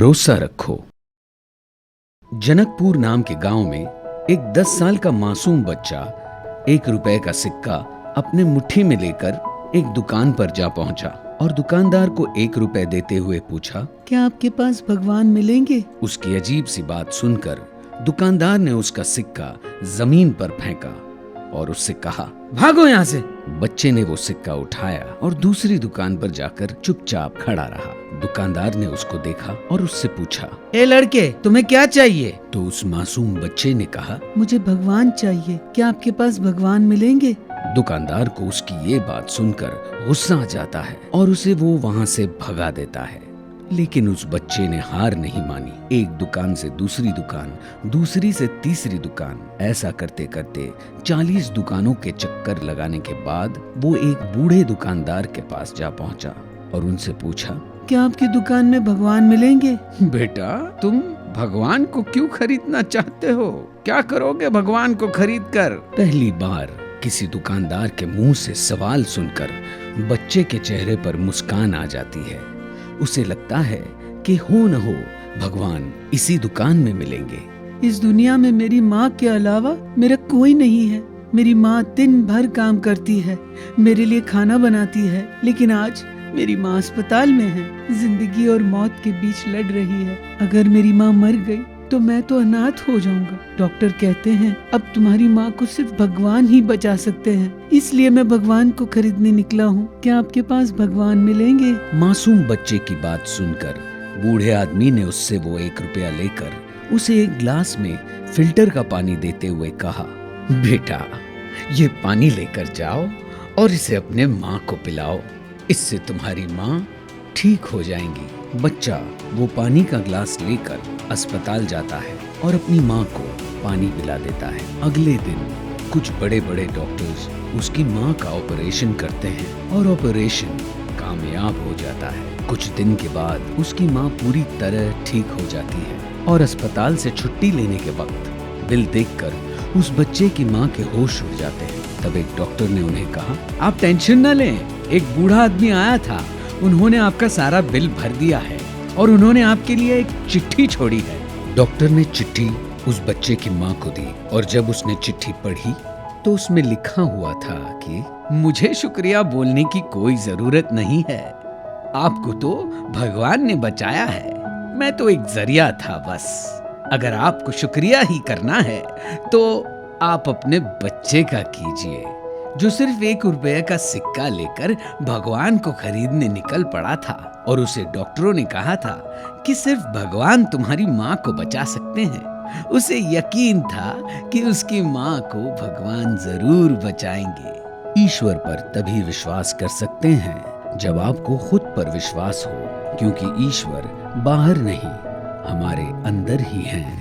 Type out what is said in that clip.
भरोसा रखो। जनकपुर नाम के गांव में एक 10 साल का मासूम बच्चा 1 रुपए का सिक्का अपने मुट्ठी में लेकर एक दुकान पर जा पहुंचा और दुकानदार को 1 रुपए देते हुए पूछा, क्या आपके पास भगवान मिलेंगे? उसकी अजीब सी बात सुनकर दुकानदार ने उसका सिक्का जमीन पर फेंका और उससे कहा, भागो यहाँ से। बच्चे ने वो सिक्का उठाया और दूसरी दुकान पर जाकर चुपचाप खड़ा रहा। दुकानदार ने उसको देखा और उससे पूछा, ए लड़के, तुम्हें क्या चाहिए? तो उस मासूम बच्चे ने कहा, मुझे भगवान चाहिए, क्या आपके पास भगवान मिलेंगे? दुकानदार को उसकी ये बात सुनकर गुस्सा आ जाता है और उसे वो वहाँ से भगा देता है। लेकिन उस बच्चे ने हार नहीं मानी। एक दुकान से दूसरी दुकान, दूसरी से तीसरी दुकान, ऐसा करते करते 40 दुकानों के चक्कर लगाने के बाद वो एक बूढ़े दुकानदार के पास जा पहुंचा और उनसे पूछा, क्या आपकी दुकान में भगवान मिलेंगे? बेटा, तुम भगवान को क्यों खरीदना चाहते हो? क्या करोगे भगवान को खरीद कर? पहली बार किसी दुकानदार के मुंह से सवाल सुनकर बच्चे के चेहरे पर मुस्कान आ जाती है। उसे लगता है कि हो न हो भगवान इसी दुकान में मिलेंगे। इस दुनिया में मेरी माँ के अलावा मेरा कोई नहीं है। मेरी माँ दिन भर काम करती है, मेरे लिए खाना बनाती है, लेकिन आज मेरी माँ अस्पताल में है, जिंदगी और मौत के बीच लड़ रही है। अगर मेरी माँ मर गई तो मैं तो अनाथ हो जाऊंगा। डॉक्टर कहते हैं अब तुम्हारी माँ को सिर्फ भगवान ही बचा सकते हैं, इसलिए मैं भगवान को खरीदने निकला हूँ। क्या आपके पास भगवान मिलेंगे? मासूम बच्चे की बात सुनकर बूढ़े आदमी ने उससे वो 1 रुपया लेकर उसे एक गिलास में फिल्टर का पानी देते हुए कहा, बेटा, ये पानी लेकर जाओ और इसे अपने माँ को पिलाओ, इससे तुम्हारी माँ ठीक हो जाएंगी। बच्चा वो पानी का गिलास लेकर अस्पताल जाता है और अपनी माँ को पानी पिला देता है। अगले दिन कुछ बड़े बड़े डॉक्टर्स उसकी माँ का ऑपरेशन करते हैं और ऑपरेशन कामयाब हो जाता है। कुछ दिन के बाद उसकी माँ पूरी तरह ठीक हो जाती है और अस्पताल से छुट्टी लेने के वक्त बिल देखकर उस बच्चे की माँ के होश उड़ जाते हैं। तब एक डॉक्टर ने उन्हें कहा, आप टेंशन न लें, एक बूढ़ा आदमी आया था, उन्होंने आपका सारा बिल भर दिया है और उन्होंने आपके लिए एक चिट्ठी छोड़ी है। डॉक्टर ने चिट्ठी उस बच्चे की माँ को दी और जब उसने चिट्ठी पढ़ी तो उसमें लिखा हुआ था कि मुझे शुक्रिया बोलने की कोई जरूरत नहीं है, आपको तो भगवान ने बचाया है, मैं तो एक जरिया था बस। अगर आपको शुक्रिया ही करना है तो आप अपने बच्चे का कीजिए, जो सिर्फ 1 रुपये का सिक्का लेकर भगवान को खरीदने निकल पड़ा था और उसे डॉक्टरों ने कहा था कि सिर्फ भगवान तुम्हारी माँ को बचा सकते हैं। उसे यकीन था कि उसकी माँ को भगवान जरूर बचाएंगे। ईश्वर पर तभी विश्वास कर सकते हैं जब आपको खुद पर विश्वास हो, क्योंकि ईश्वर बाहर नहीं, हमारे अंदर ही हैं।